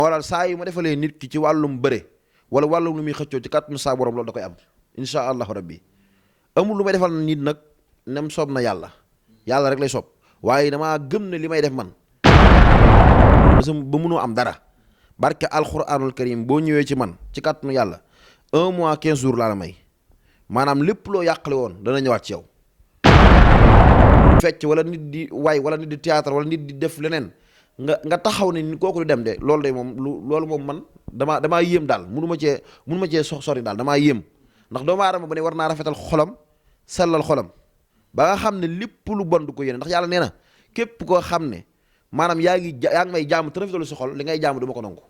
waral saa yi ma defalee nit ki ci wàllum bëre wala wàllum lu muy xëccoo ci kàttanu saa borom loolu da koy am insha allahu rabbi amul lu may defal nit nag nem soob na yàlla rek lay soob waaye damaa gëm ne li may def man ba mënoo am dara barke alquranul karim boo ñëwee ci man ci kàttanu yàlla 1 mois 15 jours laa la may maanaam lépp loo yàqale woon dana ñëwaat ci yow fecc wala nit di way wala nit di théâtre wala nit di def leneen nga taxaw ne kooku du dem de loolu de moom loolu moom man damaa yéem daal mënu ma cee sori daal damaa yéem ndax doomu aadama ba ne war naa rafetal xolam sellal xolam ba nga xam ne lépp lu bon du ko yéene ndax yàlla nee na képp koo xam ne maanaam yaa ngi may jaamu te rafetalu si xol li ngay jaamu du ma ko nangu.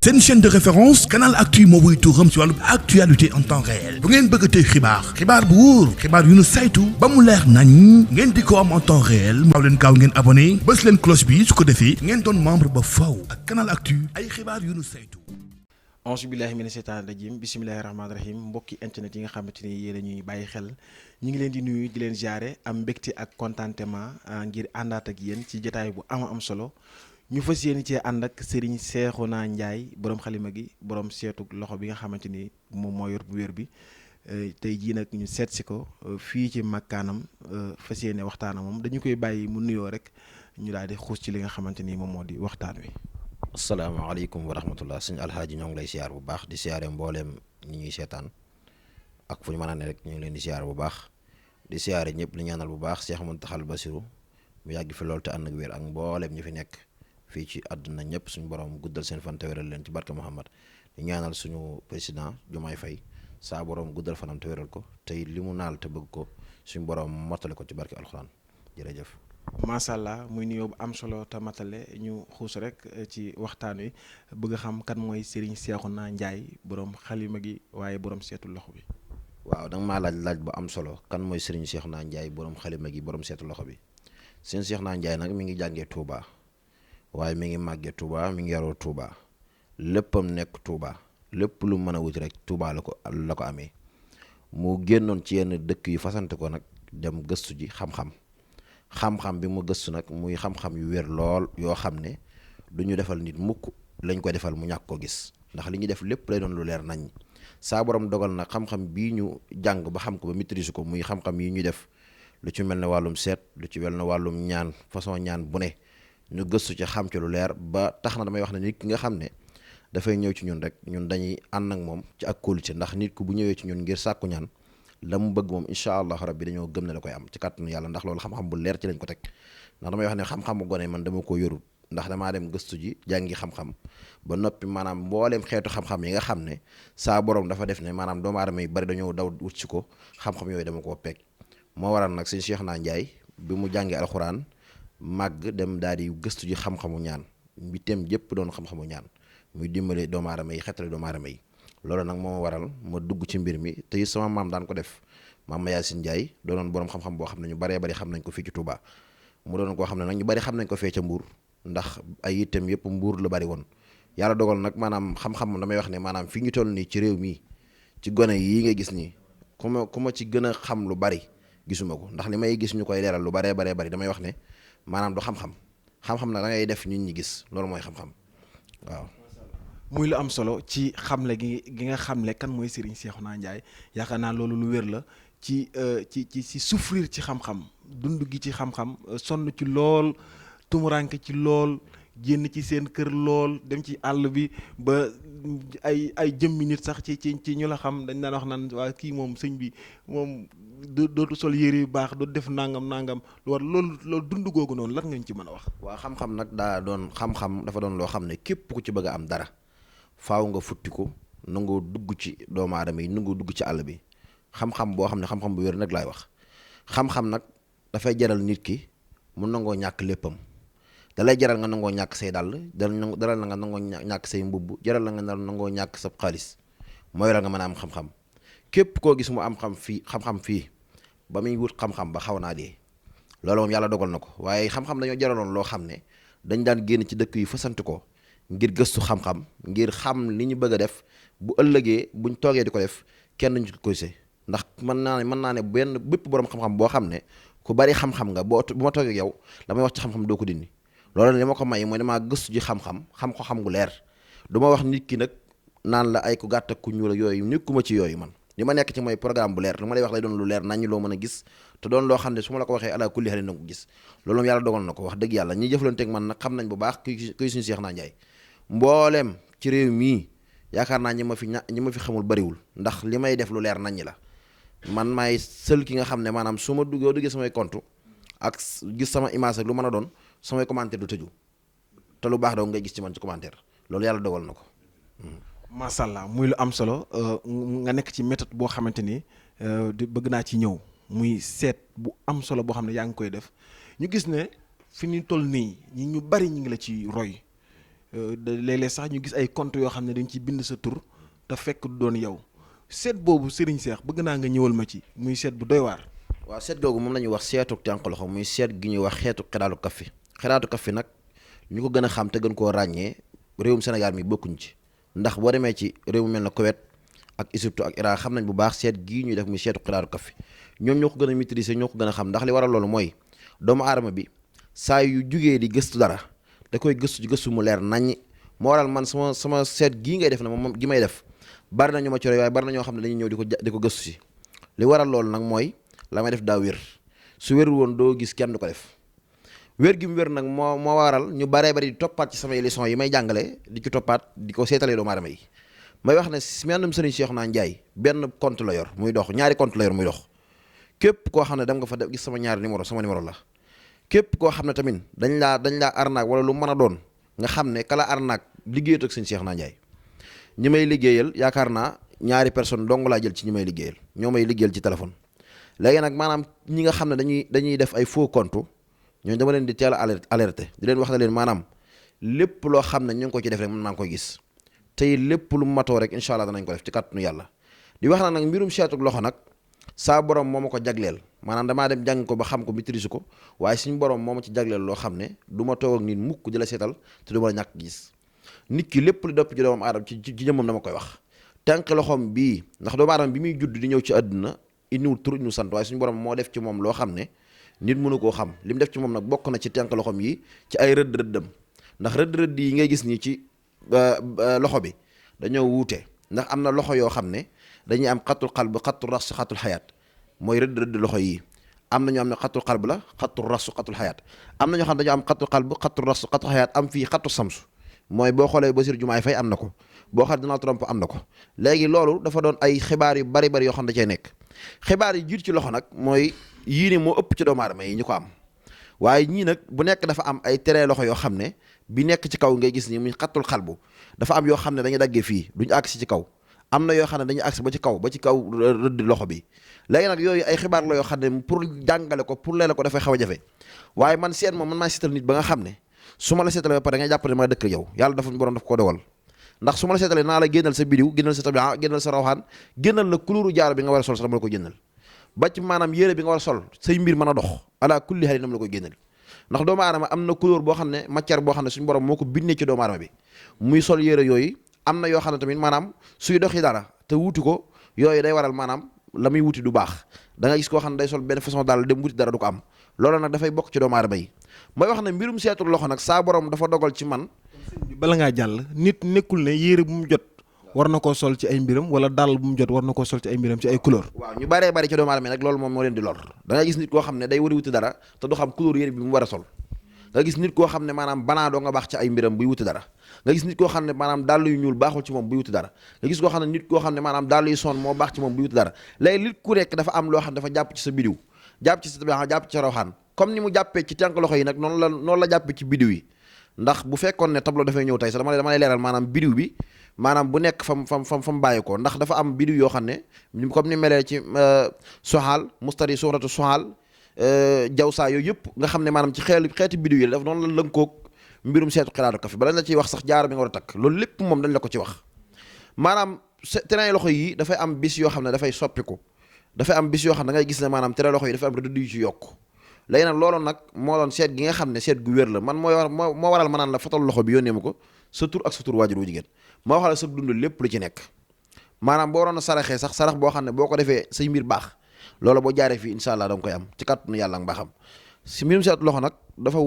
C'est une chaîne de référence Canal Actu moo wuy tuuram ci wàllu actualité en temps réel bu ngeen bëgg a tey xibaar bu wóor xibaar yu nu saytu ba mu leer nañ ngeen di ko am en temps réel maaw leen gaaw ngeen abonné bës leen cloche bi su ko defee ngeen doon membre ba faw ak Canal Actu ay xibaar yu nu saytu. auzu billahi mina sheytaani rajim bismillahi rahmaani rahim mbokki internet yi nga xamante ni yéen a ñuy bàyyi xel ñu ngi leen di nuyu di leen jaare am mbégte ak contentement ngir àndaat ak yéen ci jotaay bu am solo ñu fas yéene cee ànd ak Serigne Cheikhouna Ndiaye borom xalima gi borom seetu loxo bi nga xamante ni moom moo yor bu wér bi tey jii nag ñu seet si ko fii ci makkaanam fas yéene waxtaanam moom dañu koy bàyyi mu nuyoo rek ñu daal di xuus ci li nga xamante ni moom moo di waxtaan wi. asalaamaaleykum wa rahmatullah sëñ alxaaji ñoo ngi lay siyaar bu baax di siyaare mbooleem ñi ñuy seetaan ak fu ñu mën a ne rek ñu ngi leen di siyaar bu baax di siyaare ñëpp li ñaanal bu baax Cheikh Mountakhal Bassirou mu yàgg fi loolu te ànd ak wér ak mbooleem ñi fi nekk fii ci àdduna ñëpp suñu borom guddal seen fan te wéral leen ci barke Muhammad di ñaanal suñu président Diomaye Faye saa borom guddal fanam te wéral ko tey li mu naal te bëgg ko suñu borom mottale ko ci barke alxuraan jërëjëf. macha allah muy nuyoo bu am solo te matale ñu xuus rek ci waxtaan wi bëgg a xam kan mooy Serigne Cheikhouna Ndiaye borom xalima gi waaye borom seetu loxo bi. waaw danga maa laaj bu am solo kan mooy Serigne Cheikhouna Ndiaye borom xalima gi borom seetu loxo bi Serigne Cheikhouna Ndiaye nag mi ngi jàngee Touba waaye mi ngi màggee Touba mi ngi yaroo Touba léppam nekk Touba lépp lu mën a wuti rek Touba la ko amee mu génnoon ci yenn dëkk yu fasante ko nag dem gëstu ji xam-xam bi mu gëstu nag muy xam-xam yu wér lool yoo xam ne du ñu defal nit mukk lañ ko defal mu ñàkk ko gis ndax li ñuy def lépp lay doon lu leer nañ saa borom dogal na xam-xam bii ñu jàng ba xam ko ba maîtriser ko muy xam-xam yi ñuy def lu ci mel ne wàllum seet lu ci mel ne wàllum ñaan façon ñaan bu ne ñu gëstu ci xam ci lu leer ba tax na damay wax ne nit ki nga xam ne dafay ñëw ci ñun rek ñun dañuy ànd ak moom ci ak kóolute ndax nit ku bu ñëwee ci ñun ngir sàkku ñaan la mu bëgg moom incha allah rabbi dañoo gëm ne la koy am ci kàttanu yàlla ndax loolu xam-xam bu leer ci lañ ko teg ndax damay wax ne xam-xamu gone man dama ko yorut ndax damaa dem gëstu ji jàngi xam-xam ba noppi maanaam mbooleem xeetu xam-xam yi nga xam ne saa borom dafa def ne maanaam doomu aadama yi bari dañoo daw wut si ko xam-xam yooyu dama koo peeg moo waral nag sëñ Cheikhouna Ndiaye bi mu jàngee alxuraan màgg dem daal di gëstu ji xam-xamu ñaan mbitteem yëpp doon xam-xamu ñaan muy dimbale doomu aadama yi xettale doomu aadama yi loolu nag moo waral ma dugg ci mbir mi te sama maam daan ko def maam Yacine Ndiaye doonoon borom xam-xam boo xam ne ñu baree bari xam nañ ko fii ci Touba mu doon koo xam ne nag ñu bari xam nañ ko fee ca Mbour ndax ay itam yëpp Mbour la bari woon yàlla dogal nag maanaam xam-xam damay wax ne maanaam fi ñu toll nii ci réew mi ci gone yii nga gis nii ku ma ci gën a xam lu bari gisuma ko ndax li may gis ñu koy leeral lu baree bari damay wax ne maanaam du xam-xam nag da ngay def nit ñi gis loolu mooy xam-xam waaw. muy lu am solo ci xamle gi nga xamle kan mooy Serigne Cheikhouna Ndiaye yaakaar naa loolu lu wér la ci souffrir ci xam-xam dund gi ci xam-xam sonn ci lool tumuranke ci lool génn ci seen kër lool dem ci àll bi ba ay jëmmi nit sax ci ñu la xam dañ daan wax naan waa kii moom sëñ bi moom dootu sol yére yu baax dootu def nangam lu war loolu dund googu noonu lan ngañ ci mën a wax. waa xam-xam nag daa doon xam-xam dafa doon loo xam ne képp ku ci bëgg a am dara faaw nga futti ko nangoo dugg ci doomu aadama yi nangoo dugg ci àll bi xam-xam boo xam ne xam-xam bu wér nag laay wax xam-xam nag dafay jaral nit ki mu nangoo ñàkk léppam dalay jaral nga nangoo ñàkk say dàll dalal na nga nangoo ñàkk say mbubb jaral na nga nangoo ñàkk sa xaalis mooy la nga mën a am xam-xam képp koo gis mu am xam-xam fii ba muy wut xam-xam ba xaw naa dee loolu moom yàlla dogal na ko waaye xam-xam dañoo jaraloon loo xam ne dañ daan génn ci dëkk yi fasant ko ngir gëstu xam-xam ngir xam li ñu bëgg a def bu ëllëgee buñ toogee di ko def kenn ñu ko se ndax mën naa ne bépp borom xam-xam boo xam ne ku bari xam-xam nga bu ma toogee yow la may wax ci xam-xam doo ko dindi loolu li ma ko may mooy damaa gëstu ji xam-xam xam ko xam gu leer du ma wax nit ki nag naan la ay ku gàtt ak ku ñuul ak yooyu nekkuma ci yooyu man li ma nekk ci mooy programme bu leer lu ma lay wax lay doon lu leer nañu loo mën a gis te doon loo xam ne su ma la ko waxee ala kulli xel na ko gis loolu moom yàlla dogal na ko wax dëgg yàlla ñi jëflanteeg man nag xam nañ bu baax kuy suñu Cheikhouna Ndiaye mbooleem ci réew mii yaakaar naa ñi ma fi xamul bariwul ndax li may def lu leer nañ la man maay seul ki nga xam ne maanaam su ma duggee samay compte ak gis sama image ak lu mën a doon samay commentaire du tëju te lu baax doo ngay gis ci man ci commentaire loolu yàlla dogal na ko. macha allah muy lu am solo nga nekk ci méthode boo xamante ni bëgg naa ci ñëw muy seet bu am solo boo xam ne yaa ngi koy def ñu gis ne fi ñu toll nii ñu bari ñu ngi la ci roy léeg-léeg sax ñu gis ay compte yoo xam ne dañ ci bind sa tur te fekk du doon yow seet boobu Serigne Cheikh bëgg naa nga ñëwal ma ci muy seet bu doy waar. waaw seet googu moom la ñuy wax seetu tànk loxo muy seet gi ñuy wax xeetu xeraatu kaffi nag ñu ko gën a xam te gën koo ràññee réewum Sénégal mi bokkuñ ci ndax boo demee ci réew mu mel na Koweït ak Égypte ak Irak xam nañ bu baax seet gii ñuy def muy seetu xeraatu kaffi ñoom ñoo ko gën a maîtriser ñoo ko gën a xam ndax li waral loolu mooy doomu aadama bi saa yu jugee di gëstu dara da koy gëstu ci gëstu mu leer naññ moo waral man sama seet gii ngay def na moom gi may def bari na ñu ma ci roy waaye bari na ñoo xam ne dañuy ñëw di ko gëstu si li waral loolu nag mooy la may def daa wér su wérul woon doo gis kenn du ko def wér gi mu wér nag moo waral ñu baree bari di toppaat ci samay leçon yi may jàngale di ci toppaat di ko seetalee doomu aadama yi may wax ne si mennum Serigne Cheikhouna Ndiaye benn compte la yor muy dox ñaari compte la yor muy dox képp koo xam ne dem nga fa def gis sama ñaari numéro sama numéro la képp koo xam ne tamit dañ laa arnaque wala lu mën a doon nga xam ne kala arnaque liggéeyat ak Serigne Cheikhouna Ndiaye ñi may liggéeyal yaakaar naa ñaari personne dong laa jël ci ñi may liggéeyal ñoo may liggéeyal ci téléphone léegi nag maanaam ñi nga xam ne dañuy def ay faux compte ñooñu dama leen di teel a alerté di leen wax ne leen maanaam lépp loo xam ne ñu ngi ko ci def rek mën naa koy gis tey lépp lu matoo rek incha allah danañ ko def ci kàttanu yàlla di wax nag mbirum seetu loxo nag saa borom moo ma ko jagleel maanaam damaa dem jàng ko ba xam ko maîtrise ko waaye suñu borom moo ma ci jagleel loo xam ne du ma toog ak nit mukk di la seetal te du ma la ñàkk gis nit ki lépp lu dopp ci doomu aadama ci jëmmam dama koy wax tànk loxoom bii ndax doomu aadama bi muy judd di ñëw ci àdduna indiwul tur indiwul sant waaye suñu borom moo def ci moom loo xam ne nit mënu koo xam li mu def ci moom nag bokk na ci tànk loxoom yi ci ay rëdd-rëddam ndax rëdd-rëdd yi ngay gis nii ci loxo bi dañoo wuute ndax am na loxo yoo xam ne dañuy am xattul xalb xattul ras xattul xayaat mooy rëdd-rëdd loxo yi am na ñoo xam ne xattul xalb la xattul rasu xattul xayaat am na ñoo xam ne dañoo am xattul xalb xattul rasu xattul xayaat am fii xattu samsu mooy boo xoolee Bassirou Diomaye Faye am na ko boo xoolee Donald Trump am na ko léegi loolu dafa doon ay xibaar yu bari yoo xam ne da cee nekk xibaar yi jiitu ci loxo nag mooy yii ni moo ëpp ci doomu aadama yi ñu ko am waaye ñii nag bu nekk dafa am ay tere loxo yoo xam ne bi nekk ci kaw ngay gis ni muy xattul xalbu dafa am yoo xam ne dañuy daggee fii duñu agsi ci kaw am na yoo xam ne dañuy agsi ba ci kaw rëdd loxo bi léegi nag yooyu ay xibaar la yoo xam ne pour jàngale ko pour leela ko dafay xaw a jafe waaye man seet moom man maa seetal nit ba nga xam ne su ma la seetalee ba pare da ngay jàpp ne ma dëkk yow yàlla dafa borom daf ko dogal ndax su ma la seetalee naa la génnal sa bidiw génnal sa tabia génnal sa rawxaan génnal la couleur jaar bi nga war a sol sax dama la ko génnal ba ci maanaam yére bi nga war a sol say mbir mën a dox ala kulli xel nam la koy génnal ndax doomu aadama am na couleur boo xam ne matière boo xam ne suñu borom moo ko bindee ci doomu aadama bi muy sol yére yooyu am na yoo xam ne tamit maanaam suy doxi dara te wuti ko yooyu day waral maanaam la muy wuti du baax da nga gis koo xam ne day sol benn façon daal dem wuti dara du ko am loolu nag dafay bokk ci doomu aadama yi mooy wax ne mbirum seetul loxo nag saa borom dafa dogal ci man bala ngaa jàll nit nekkul ne yére bu mu jot war na koo sol ci ay mbiram wala dàll bu mu jot war na koo sol ci ay mbiram ci ay couleur waaw ñu bëree bëri ci doomu aadama nag loolu moom moo leen di lor da nga gis nit koo xam ne day wari wuti dara te du xam couleur yére bi mu war a sol nga gis nit koo xam ne maanaam banaa doo nga baax ci ay mbiram buy wuti dara nga gis nit koo xam ne maanaam dàll yu ñuul baaxul ci moom buy wuti dara nga gis koo xam ne nit koo xam ne maanaam dàll yu son moo baax ci moom buy wuti dara léegi nit ku nekk dafa am loo xam ne dafa jàpp ci sa bidiw jàpp ci sa tabixa jàpp ci sa rawxaan comme ni mu jàppee ci tànk loxo yi nag noonu la jàppee ci bidiw yi ndax bu fekkoon ne tableau dafay ñëw tey sax dama lay leeral maanaam bidiw bi maanaam bu nekk fa mu bàyyi ko ndax dafa am bidiw yoo xam ne comme ni melee ci soxaal mustari suuratu soxaal jawsaa yooyu yëpp nga xam ne maanaam ci xeeti bidiw yi daf noonu la lënkoog mbirum seetu xelaatu kafe bala la ciy wax sax jaaro bi nga war a takk loolu lépp moom dañ la ko ci wax maanaam terrain loxo yi dafay am bis yoo xam ne dafay soppiku dafay am bis yoo xam ne da ngay gis ne maanaam terrain loxo yi dafay am rëdd yu ci yokk léegi nag loolu nag moo doon seet gi nga xam ne seet gu wér la man moo waral ma naan la fotal loxo bi yónnee ma ko sa tur ak sa tur waajur wu jigéen moo waxal sa dund lépp lu ci nekk maanaam boo waroon a saraxee sax sarax boo xam ne boo ko defee say mbir baax loolu boo jaaree fii incha allah da nga koy am ci kàttanu yàlla ak mbaaxam si mbirum seet loxo nag dafa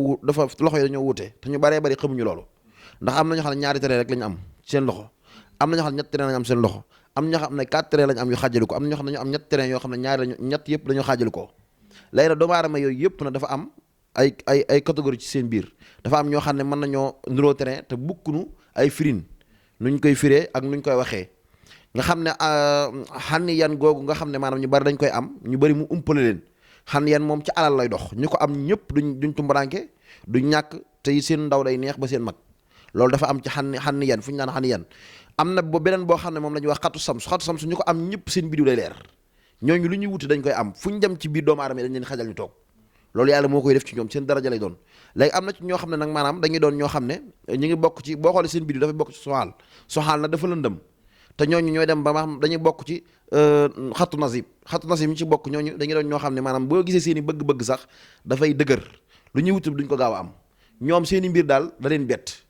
loxo yi dañoo wute te ñu baree bari xamuñu loolu ndax am na ñoo xam ne ñaari tere rek lañu am seen loxo am na ñoo xam ne ñett tere lañu am seen loxo am ñoo xam ne 4 tere lañu am yu xaajali ko am na ñoo xam ne dañoo am ñett tere yoo xam ne ñaari lañu ñett yëpp dañoo xaajali ko léegi nag doomu aadama yooyu yëpp na dafa am ay catégorie ci seen biir dafa am ñoo xam ne mën nañoo niroo terrain te bukkunu ay firin nuñ koy firee ak nuñ koy waxee nga xam ne xanni yan googu nga xam ne maanaam ñu bari dañ koy am ñu bari mu umpale leen xan yan moom ci alal lay dox ñu ko am ñëpp duñ tumbaranke duñ ñàkk te seen ndaw day neex ba seen mag loolu dafa am ci xanni yan fu ñu naan xanni yan am na ba beneen boo xam ne moom la ñuy wax xatu sams ñu ko am ñëpp seen bidiw day leer ñooñu lu ñuy wuti dañ koy am fu ñu dem ci biir doomu aadama yi dañ leen xajal ñu toog loolu yàlla moo koy def ci ñoom seen daraja lay doon léegi am na ci ñoo xam ne nag maanaam dañuy doon ñoo xam ne ñu ngi bokk ci boo xoolee seen bidiw dafay bokk ci soxaal nag dafa lëndëm te ñooñu ñooy dem ba maanaam dañuy bokk ci xatu nasib ñu ci bokk ñooñu dañuy doon ñoo xam ne maanaam boo gisee seen i bëgg-bëgg sax dafay dëgër lu ñuy wuti duñ ko gaaw a am ñoom seen i mbir daal da leen bett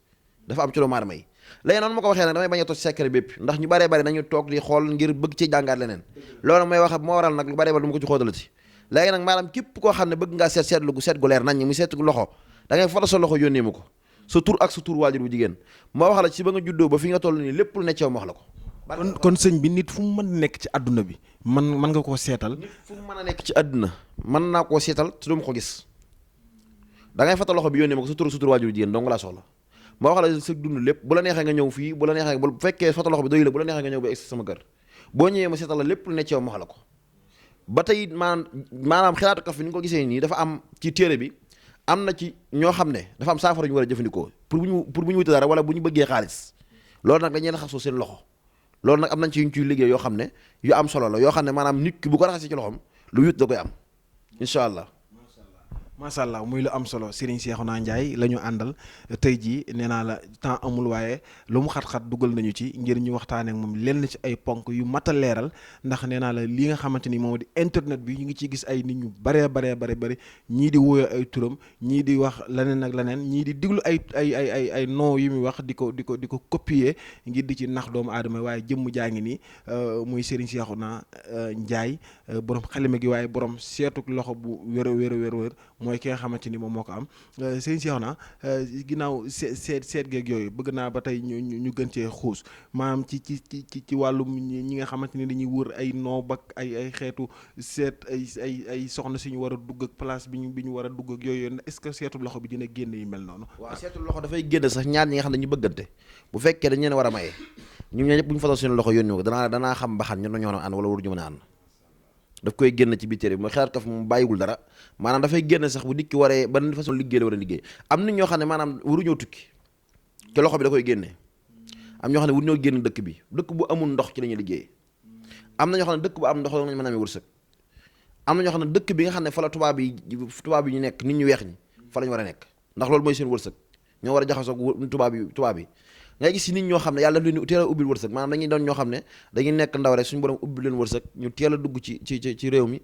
dafa am ci doomu aadama yi léegi noonu ma ko waxee nag damay bañ a toj secret bépp ndax ñu baree bari nañu toog di xool ngir bëgg ci jàngaat leneen loolu may wax moo waral nag lu baree bari du ma ko ci xóotalati léegi nag maanaam képp koo xam ne bëgg ngaa seet gu leer nañ mu seet gu loxo da ngay foto sa loxo yónnee ma ko sa tur ak sa tur waajur bu jigéen moo wax la ci ba nga juddoo ba fi nga toll nii lépp lu ne ci yow ma wax la ko kon sëñ bi nit fu mu mën nekk ci àdduna bi mën nga koo seetal nit fu mu mën a nekk ci àdduna mën naa koo seetal te du ma ko gis da ngay foto loxo bi yónnee ma ko sa tur ak sa tur waajur bu jigéen dong laa soxla moo wax la sa dund lépp bu la neexee nga ñëw fii bu la neexee bu fekkee foto loxo bi doy la bu la neexee nga ñëw ba egsi sama kër boo ñëwee ma seetal la lépp lu ne ci yow ma wax la ko ba tey maanaam xalaatu kaf bi ni nga ko gisee nii dafa am ci téere bi am na ci ñoo xam ne dafa am saafara ñu war a jëfandikoo pour bu ñu wuti dara wala bu ñu bëggee xaalis loolu nag dañuy raxasoo seen loxo loolu nag am nañ ci yuñ ciy liggéey yoo xam ne yu am solo la yoo xam ne maanaam nit ki bu ko raxasee ci loxoom lu yut da koy am incha allah macha allah muy lu am solo Serigne Cheikhouna Ndiaye la ñu àndal tey jii nee naa la temps amul waaye lu mu xat-xat dugal nañu ci ngir ñu waxtaanee ak moom lenn ci ay ponk yu mat a leeral ndax nee naa la li nga xamante ni moom di internet bi ñu ngi ciy gis ay nit ñu baree bari ñii di wóoyoo ay turam ñii di wax leneen ak leneen ñii di diglu ay nom yu muy wax di ko copier ngir di ci nax doomu aadama waaye jëmm jaa ngi nii muy Serigne Cheikhouna Ndiaye borom xalima gi waaye borom seetu loxo bu wér mooy ki nga xamante ni moom moo ko am sëñ Cheikhouna ginnaaw seet geeg yooyu bëgg naa ba tey ñu gën cee xuus maanaam ci wàllum ñi nga xamante ni dañuy wër ay noob ak ay xeetu seet ay soxna si ñu war a dugg ak place bi ñu war a dugg ak yooyu est-ce que seetu loxo bi dina génn yu mel noonu. waaw seetu loxo dafay génn sax ñaar ñi nga xam ne ñu bëggante bu fekkee dañ leen war a maye ñun ñëpp bu ñu fasoo seen loxo yónni ko danaa xam ba xam ñun ñoo ànd wala waruñu mën a ànd daf koy génn ci biir téere bi mooy xalaat kaf moom bàyyiwul dara maanaam dafay génn sax bu nit ki waree ban façon liggéey la war a liggéey am nit ñoo xam ne maanaam waruñoo tukki te loxo bi da koy génne am ñoo xam ne waruñoo génn dëkk bi dëkk bu amul ndox ci la ñuy liggéey am na ñoo xam ne dëkk bu am ndox la ñu mën a amee wërsëg am na ñoo xam ne dëkk bi nga xam ne fa la tubaab yi ñu nekk nit ñu weex ñi fa la ñu war a nekk ndax loolu mooy seen wërsëg ñoo war a jaxasoo tubaab yi ngay gis si nit ñoo xam ne yàlla daf leen teel a ubbil wërsëg maanaam dañuy doon ñoo xam ne dañuy nekk ndaw rek suñu borom ubbil leen wërsëg ñu teel a dugg ci réew mi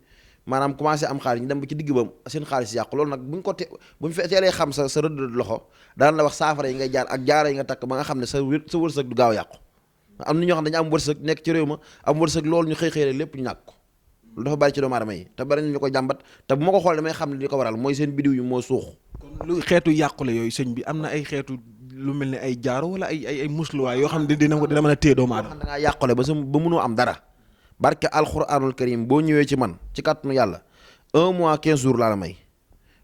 maanaam commencé am xaalis ñu dem ba ci digg ba seen xaalis yàqu loolu nag buñ fe teelee xam sa rëdd loxo daan la wax saafara yi ngay jaar ak jaara yi nga takk ba nga xam ne sa wërsëg du gaaw yàqu am na ñoo xam ne dañu am wërsëg nekk ci réew ma am wërsëg loolu ñu xëy lépp ñu ñàkk ko lu dafa bari ci doomu aadama yi te bari ñu ko jàmbat te bu ma ko xool damay xam ne li ko waral mooy seen bidiw yi moo suux kon lu xeetu yàqule yooyu sëñ bi am na ay xeetu lu mel ne ay jaaro wala ay musluwaay yoo xam ne dina mën a téye doomu aadama da ngaa yàqule ba mënoo am dara barke alxuraanul karim boo ñëwee ci man ci kàttanu yàlla 1 mois 15 jours laa la may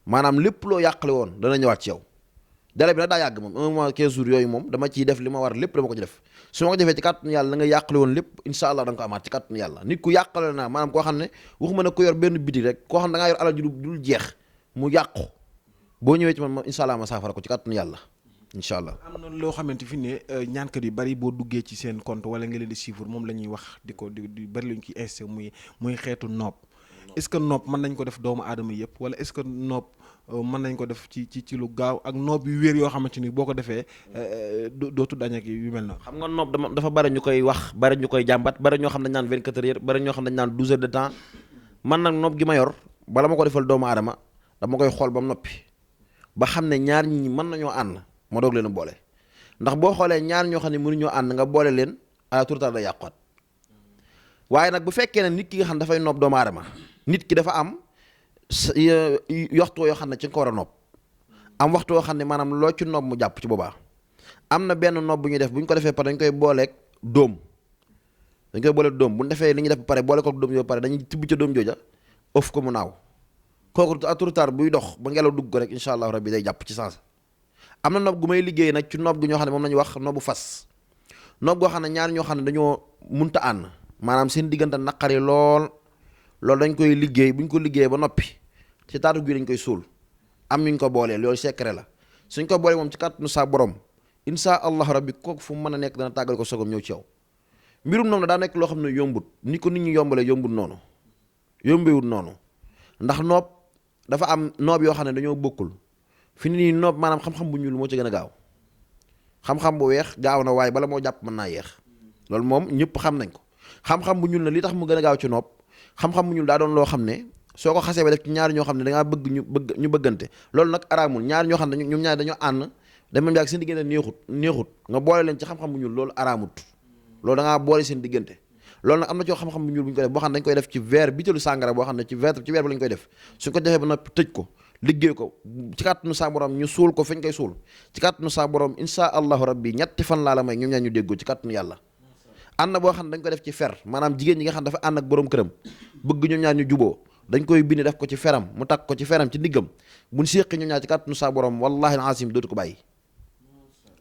maanaam lépp loo yàqale woon dana ñëwaat ci yow dara bi nag daa yàgg moom 1 mois 15 jours yooyu moom dama ciy def li ma war lépp dama ko ci def su ma ko defee ci kàttanu yàlla la nga yàqale woon lépp incha allah da nga ko amaat ci kàttanu yàlla nit ku yàqale naa maanaam koo xam ne waxuma ne ko yor benn biti rek koo xam ne da ngaa yor alal ju dul jeex mu yàqu boo ñëwee ci man incha allah ma saafara ko ci kàttanu yàlla incha allah. am na loo xamante fi ne ñaankat yu bari boo duggee ci seen compte wala nga leen di suivre moom la ñuy wax di bari luñ ci insté muy xeetu noob est-ce que noob mën nañ ko def doomu aadama yëpp wala est-ce que noob mën nañ ko def ci lu gaaw ak noob yu wér yoo xamante ni boo ko defee dootu dañ ak yu mel noonu. xam nga noob dafa bari ñu koy wax bari ñu koy jàmbat bari ñoo xam dañ naan 24 heures bari ñoo xam dañ naan 12 heures de temps man nag noob gi ma yor bala ma ko defal doomu aadama dama koy xool ba mu noppi ba xam ne ñaar ñi mën nañoo ànd ma doog leen a boole ndax boo xoolee ñaar ñoo xam ne mënuñoo ànd nga boole leen à tout temps day yàqoot waaye nag bu fekkee ne nit ki nga xam dafay noob doomu aadama nit ki dafa am waxtu yoo xam ne ci nga ko war a nopp am waxtu yoo xam ne maanaam loo ci nopp mu jàpp ci boobaa am na benn nopp bu ñuy def bu ñu ko defee pare dañ koy booleeg dóom dañ koy booleeg dóom bu ñu defee li ñuy def ba pare boole ko dóom yoo pare dañuy tibb ca dóom jooja ëf ko mu naaw kooku atrutar buy dox ba ngelaw dugg ko rek incha allah rabbi day jàpp ci sens am na nopp gu may liggéey nag ci nopp gi ñoo xam ne moom lañu wax nobbu fas nopp goo xam ne ñaar ñoo xam ne dañoo munta ànd maanaam seen diggante naqari lool loolu dañ koy liggéey bu ñu ko liggéeyee ba noppi ci taatu gi dañ koy suul am ñu ko boolee loolu secret la suñ ko boolee moom ci kàttanu saa borom insha allah rabbi kooku fu mu mën a nekk dana tàggal ko sogom ñëw ci yow mbirum noonu daa nekk loo xam ne yombut ni ko nit ñi yombalee yombut noonu yombewut noonu ndax noob dafa am noob yoo xam ne dañoo bokkul fi ni nii noob maanaam xam-xam bu ñuul moo ci gën a gaaw xam-xam bu weex gaaw na waaye bala moo jàpp mën naa yeex loolu moom ñëpp xam nañ ko xam-xam bu ñuul na li tax mu gën a gaaw ci noob xam-xam bu ñuul daa doon loo xam ne soo ko xasee ba def ci ñaari ñoo xam ne da ngaa bëgg ñu bëggante loolu nag araamul ñaari ñoo xam ne ñoom ñaari dañoo ànd dama yàgg seen diggante neexut nga boole leen ci xam-xam bu ñuul loolu araamut loolu da ngaa boole seen diggante loolu nag am na ci xam-xam bu ñuul bu ñu ko def boo xam ne dañ koy def ci verre bitéelu sàngara boo xam ne ci verre bi lañ koy def suñ ko defee ba noppi tëj ko liggéey ko ci kàttanu saa borom ñu suul ko fañ koy suul ci kàttanu saa borom insha allahu rabbi ñetti fan laa la may ñoom ñaar ñu déggoo ci kàttanu yàlla ànd na boo xam ne dañ ko def ci fer maanaam jigéen ñi nga xam dafa ànd ak borom këram bëgg ñoom ñaar ñu juboo dañ koy bind def ko ci feram mu takk ko ci feram ci ndiggam buñ séqi ñoom ñaar ci kàttanu saa borom wallahi alazim dootu ko bàyyi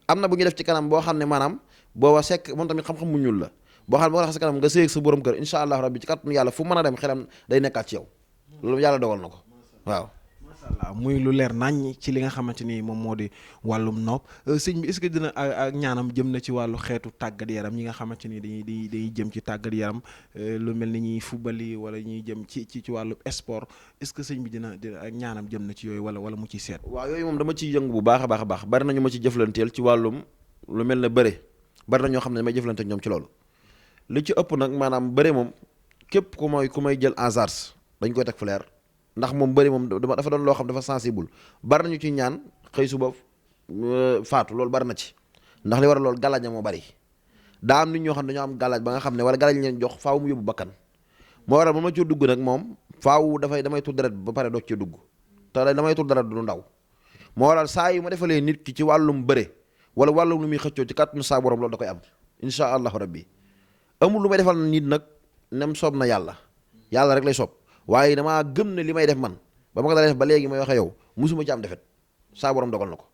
am na bu ñu def ci kanam boo xam ne maanaam booba sekk moom tamit xam-xam mu ñuul la boo xam ne boo rax sa kanam nga séeg sa borom kër insha allah rabbi ci kàttanu yàlla fu mën a dem xelam day nekkaat ci yow loolu yàlla dogal na ko waaw mashallah muy lu leer nañ ci li nga xamante ni moom moo di wàllum nopp sëñ bi est-ce que dina ak ñaanam jëm na ci wàllu xeetu tàggat yaram ñi nga xamante ni dañuy jëm ci tàggat yaram lu mel ni ñuy fubali wala ñuy jëm ci wàllu sport est-ce que sëñ bi dina ak ñaanam jëm na ci yooyu wala mu ciy seet waaw yooyu moom dama ciy yëngu bu baax a baax a baax bari nañu ma ci jëflanteel ci wàllum lu mel ne bëre bari na ñoo xam ne damay jëflante ñoom ci loolu li ci ëpp nag maanaam bëre moom képp ku may jël en charge dañ koy teg fu leer ndax moom bëri moom dafa doon loo xam dafa sensible bari nañu ci ñaan xëy suba faatu loolu bari na ci ndax li war a loolu galaaj moo bari daa am nit ñoo xam ne dañoo am galaaj ba nga xam ne wala galaaj leen jox faaw mu yóbbu bakkan moo waral ba ma ci dugg nag moom faaw damay tur deret ba pare doog ci dugg te damay tur deret du ndaw moo waral saa yu ma defalee nit ki ci wàllum bëre wala wàllum lu muy xëccoo ci kàttanu saa borom loolu da koy am insha allahu rabbi amul lu may defal nit nag nem soob na yàlla rek lay soob waaye damaa gëm ne li may def man ba ma ko dara def ba léegi may waxe yow musuma ci am defet saa borom dogal na ko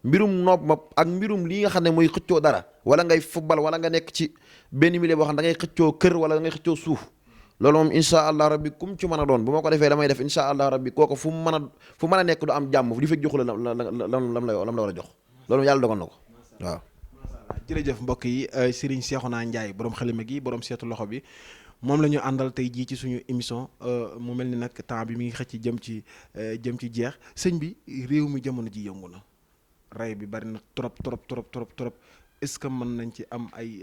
mbirum noob ma ak mbirum lii nga xam ne mooy xëccoo dara wala ngay football wala nga nekk ci benn milieu boo xam ne da ngay xëccoo kër wala da ngay xëccoo suuf loolu moom insha allah rabbi kum ci mën a doon bu ma ko defee damay def insha allah rabbi kooku fu mu mën a nekk du am jàmm li fekk joxu la lam la war a jox loolu yàlla dogal na ko waaw jërëjëf mbokk yi Serigne Cheikhouna Ndiaye borom xalima gi borom seetu loxo bi moom la ñu àndal tey jii ci suñu émission mu mel ni nag temps bi mi ngi xëcc jëm ci jeex sëñ bi réew mi jamono ji yëngu na rey bi bari na trop est-ce que mën nañ ci am ay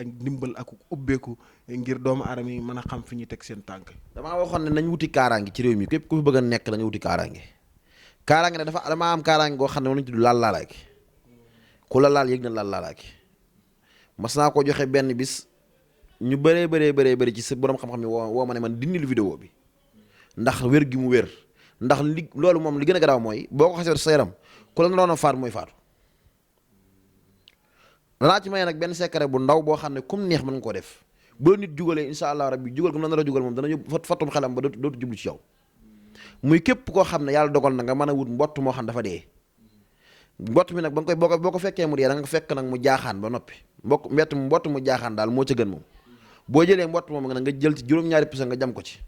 ndimbal ak ubbeeku ngir doomu aadama yi mën a xam fi ñuy teg seen tànk. damaa waxoon ne nañ wuti kaaraange ci réew mi képp ku fi bëgg a nekk da nga wuti kaaraange ne damaa am kaaraange goo xam ne moom lañ tudd laalaaki ku la laal yëg na laalaaki mas naa ko joxe benn bis. ñu bëree ci sa borom xam-xam yi woo ma ne man dindil vidéo bi ndax wér gi mu wér ndax loolu moom li gën a garaaw mooy boo ko xasee sa yaram ku la naroon a faat mooy faatu danaa ci may nag benn secret bu ndaw boo xam ne comme neex mën nga koo def boo nit jugalee insha allah rabbi jugal ko na nar a jugal moom dana yóbbu fattum xelam ba dootu jublu ci yow muy képp koo xam ne yàlla dogal na nga mën a wut mbott moo xam dafa dee mbott mi nag ba nga koy boo ko fekkee mu dee da nga fekk nag mu jaaxaan ba noppi mbott mu jaaxaan daal moo ca gën moom boo jëlee mbott moom nga jël ci juróom-ñaari pisa nga jam ko ci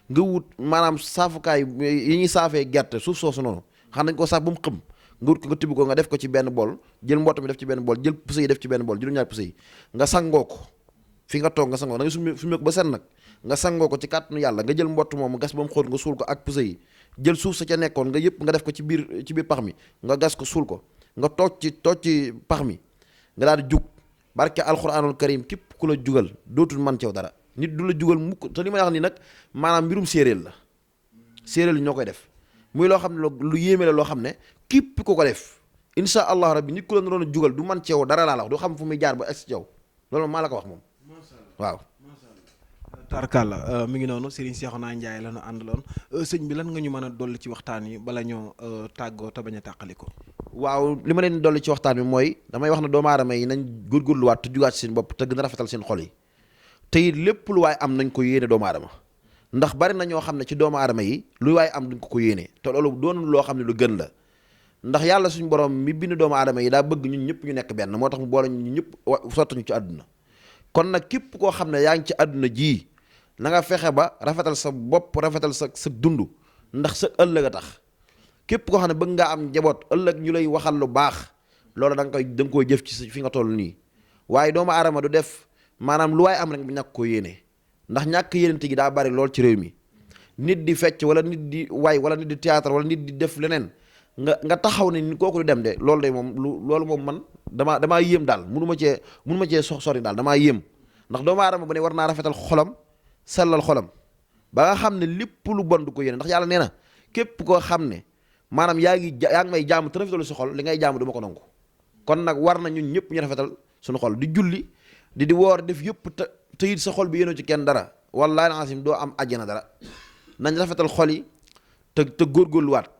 nga wut maanaam saafukaay yi ñuy saafee gerte suuf soosu noonu xam nañ ko saaf ba mu xëm nga wut ko nga tibb ko nga def ko ci benn bool jël mbott mi def ci benn bool jël pisa yi def ci benn bool juróom-ñaari pisa yi nga sangoo ko fi nga toog nga sangoo da nga sumé ko ba set nag nga sangoo ko ci kàttanu yàlla nga jël mbott moom gas ba mu xóot nga suul ko ak pisa yi jël suuf sa ca nekkoon nga yëpp nga def ko ci biir pax mi nga gas ko suul ko nga toog ci pax mi nga daal di jug barke alxuraanul karim képp ku la jugal dootul man ceew dara nit du la jugal mukk te li may wax ni nag maanaam mbirum séeréer la séeréer ñoo koy def muy loo xam ne lu yéeme la loo xam ne képp ku ko def insha allah rabbi nit ku la naroon a jugal du man ceew dara laa la wax du xam fu muy jaar ba egsi ceew loolu maa la ko wax moom waaw tarkalla mi ngi noonu Serigne Cheikhouna Ndiaye la ñu àndaloon sëñ bi lan nga ñu mën a dolli ci waxtaan yi bala ñoo tàggoo te bañ a tàqali ko. waaw li ma leen dolli ci waxtaan bi mooy damay wax ne doomu aadama yi nañ góorgóorluwaat te jugaat seen bopp te gën a rafetal seen xol yi te it lépp lu waay am nañ ko yéene doomu aadama ndax bari na ñoo xam ne ci doomu aadama yi lu waay am duñ ko yéene te loolu doon loo xam ne lu gën la ndax yàlla suñu borom mi bind doomu aadama yi daa bëgg ñun ñëpp ñu nekk benn moo tax mu boole ñu ñëpp sottuñu ci àdduna kon nag képp koo xam ne yaa ngi ci àdduna ji na nga fexe ba rafetal sa bopp rafetal sa dund ndax sa ëllëg a tax képp koo xam ne bëgg ngaa am njaboot ëllëg ñu lay waxal lu baax loolu da nga koy jëf ci fi nga toll nii waaye doomu aadama du def maanaam lu waay am rek bu ñàkk ko yéene ndax ñàkk yéenante gi daa bari lool ci réew mi nit di fecc wala nit di way wala nit di théâtre wala nit di def leneen nga taxaw ne ni kooku du dem de loolu de moom loolu moom man damaa yéem daal mënu ma cee sori daal damaa yéem ndax doomu aadama bu ne war naa rafetal xolam sellal xolam ba nga xam ne lépp lu bon du ko yéene ndax yàlla nee na képp koo xam ne maanaam yaa ngi may jaamu te rafetalu si xol li ngay jaamu du ma ko nangu kon nag war na ñun ñëpp ñu rafetal suñu xol di julli di woor def yëpp te it sa xol bi yéenoo ci kenn dara wallaahi asim doo am àjjana dara nañ rafetal xol yi te góorgóorluwaat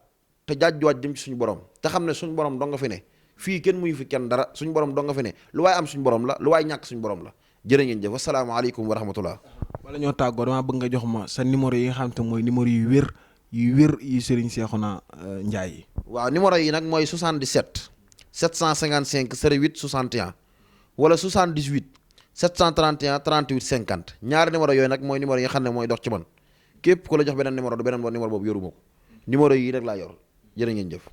te jaajjuwaat jëm ci suñu borom te xam ne suñu borom doo nga fi ne fii kenn muyu fi kenn dara suñu borom doo nga fi ne lu waay am suñu borom la lu waay ñàkk suñu borom la jërë ngeen jëf asalaamaaleykum wa rahmatullah. wala ñoo tàggoo damaa bëgg nga jox ma sa numéro yi nga xam te mooy numéro yu wér yu Serigne Cheikhouna Ndiaye yi. waaw numéro yi nag mooy 77 755 08 61 wala 78 731 38 50 ñaari numéro yooyu nag mooy numéro yi nga xam ne mooy dox ci man képp ku la jox beneen numéro du beneen numéro boobu yoruma ko numéro yi rek laa yor jërë ngeen jëf.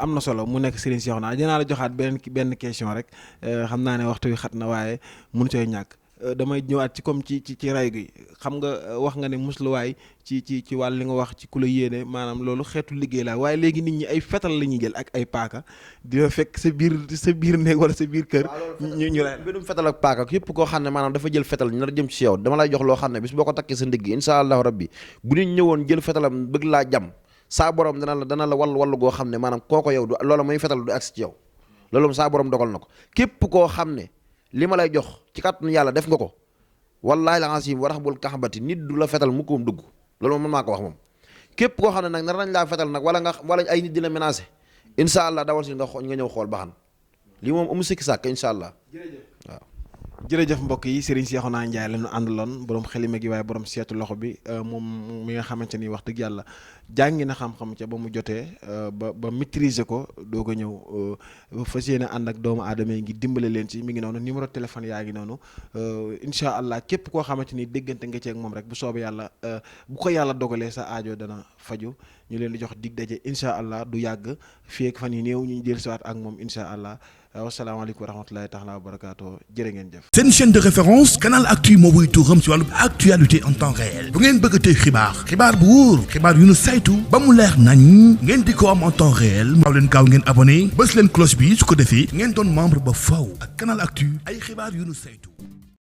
am na solo mu nekk Serigne Cheikhouna dinaa la joxaat benn question rek xam naa ne waxtu wi xat na waaye mënu cooy ñàkk damay ñëwaat ci comme ci ray gi xam nga wax nga ne musluwaay ci wàll li nga wax ci ku la yéene maanaam loolu xeetu liggéey la waaye léegi nit ñi ay fetal la ñuy jël ak ay paaka dina fekk sa biir néeg wala sa biir kër. ñu rey mbirum fetal ak paaka képp koo xam ne maanaam dafa jël fetal ñu nar jëm ci yow dama lay jox loo xam ne bis boo ko takkee sa ndigg insha allahu rabbi bu nit ñëwoon jël fetalam bëgg laa jam saa borom dana la wallu goo xam ne maanaam kooko yow du loola muy fetal du agsi ci yow loolu moom saa borom dogal na ko képp koo xam ne li ma lay jox ci kàttanu yàlla def nga ko wallaahi la asim wa raxbul kaxbati nit du la fetal mu koom dugg loolu moom man maa ko wax moom képp koo xam ne nag nar nañ laa fetal nag wala ay nit di la menacé insha allah dawal si nga ñëw xool ba xam lii moom amu sikki sàkk insha allah waaw. jërëjëf mbokk yi Serigne Cheikhouna Ndiaye la ñu àndaloon borom xelima gi waaye borom seetu loxo bi moom mi nga xamante ni wax dëgg yàlla jàngi na xam-xam ca ba mu jotee ba maîtriser ko doog a ñëw fas yéene ànd ak doomu aadama yi ngi dimbale leen ci mi ngi noonu numéro téléphone yaa ngi noonu incha allah képp koo xamante ni déggante nga ci ak moom rek bu soobee yàlla bu ko yàlla dogalee sa aajo dana faju ñu leen di jox dig daje incha allah du yàgg fii ak fan yi néew ñu jël siwaat ak moom incha allah. wasalaamaaleykum wa rahmatulahi taala wa barakaatu jërë ngeen jëf. seen chaîne de référence Canal Actu moo wuy tuuram ci wàllu actualité en temps réel bu ngeen bëgg a tey xibaar bu wóor xibaar yu nu saytu ba mu leer nañ ngeen di ko am en temps réel maaw leen gaaw ngeen abonné bës leen cloche bi su ko defee ngeen doon membre ba faw ak Canal Actu ay xibaar yu nu saytu.